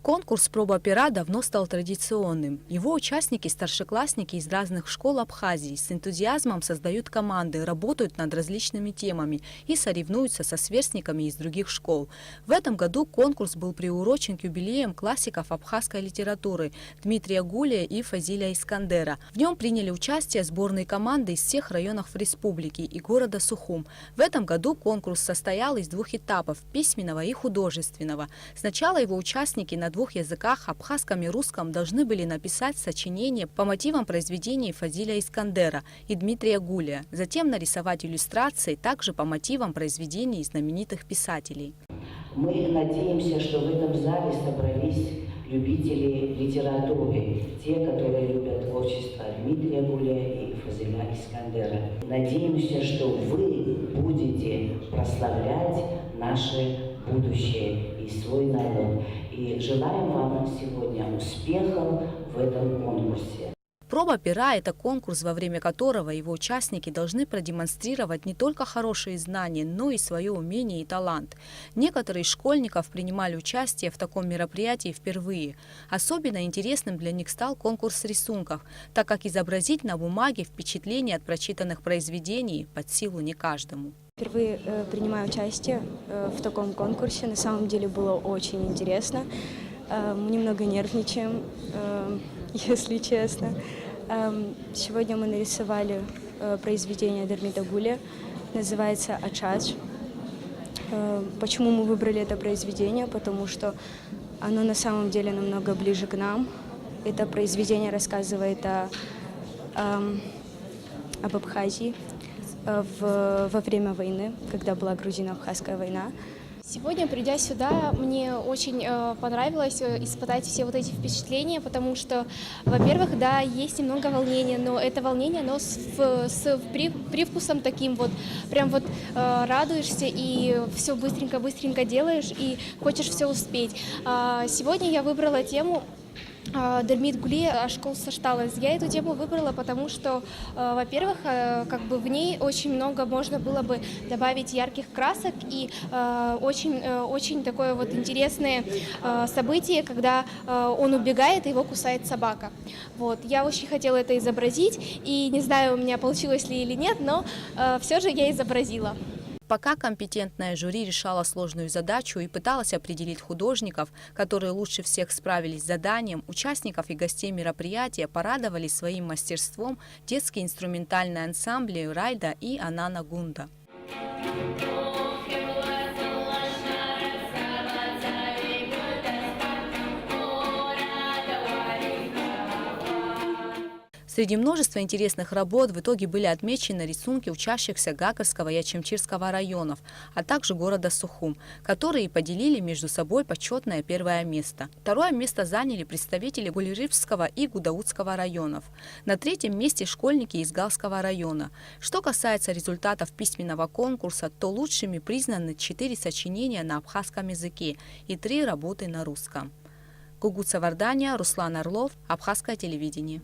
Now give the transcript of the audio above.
Конкурс «Проба пера» давно стал традиционным. Его участники – старшеклассники из разных школ Абхазии. С энтузиазмом создают команды, работают над различными темами и соревнуются со сверстниками из других школ. В этом году конкурс был приурочен к юбилеям классиков абхазской литературы Дмитрия Гулия и Фазиля Искандера. В нем приняли участие сборные команды из всех районов республики и города Сухум. В этом году конкурс состоял из двух этапов – письменного и художественного. Сначала его участники на двух языках, абхазском и русском, должны были написать сочинение по мотивам произведений Фазиля Искандера и Дмитрия Гулия, затем нарисовать иллюстрации также по мотивам произведений знаменитых писателей. Мы надеемся, что в этом зале собрались любители литературы, те, которые любят творчество Дмитрия Гулия и Фазиля Искандера. Надеемся, что вы будете прославлять наше будущее и свой народ. И желаем вам сегодня успехов в этом конкурсе. «Проба пера» – это конкурс, во время которого его участники должны продемонстрировать не только хорошие знания, но и свое умение и талант. Некоторые из школьников принимали участие в таком мероприятии впервые. Особенно интересным для них стал конкурс рисунков, так как изобразить на бумаге впечатления от прочитанных произведений под силу не каждому. Впервые принимаю участие в таком конкурсе. На самом деле было очень интересно. Мы немного нервничаем, если честно. Сегодня мы нарисовали произведение Дмитрия Гулия, называется «Ачадж». Почему мы выбрали это произведение? Потому что оно на самом деле намного ближе к нам. Это произведение рассказывает об Абхазии во время войны, когда была грузино-абхазская война. Сегодня, придя сюда, мне очень понравилось испытать все вот эти впечатления, потому что, во-первых, да, есть немного волнения, но это волнение, оно с привкусом таким вот, прям вот радуешься и все быстренько делаешь и хочешь все успеть. Сегодня я выбрала тему Дмитрий Гулия «Школ Сашталас». Я эту тему выбрала, потому что, во-первых, как бы в ней очень много можно было бы добавить ярких красок и очень такое вот интересное событие, когда он убегает и его кусает собака. Вот. Я очень хотела это изобразить, и не знаю, у меня получилось ли или нет, но все же я изобразила. Пока компетентное жюри решало сложную задачу и пыталось определить художников, которые лучше всех справились с заданием, участников и гостей мероприятия порадовали своим мастерством детские инструментальные ансамбли «Райда» и «Анана Гунда». Среди множества интересных работ в итоге были отмечены рисунки учащихся Гагарского и Ачамчирского районов, а также города Сухум, которые поделили между собой почетное первое место. Второе место заняли представители Гулиривского и Гудаутского районов. На третьем месте школьники из Галского района. Что касается результатов письменного конкурса, то лучшими признаны 4 сочинения на абхазском языке и 3 работы на русском. Гугуца Вардания, Руслан Орлов, Абхазское телевидение.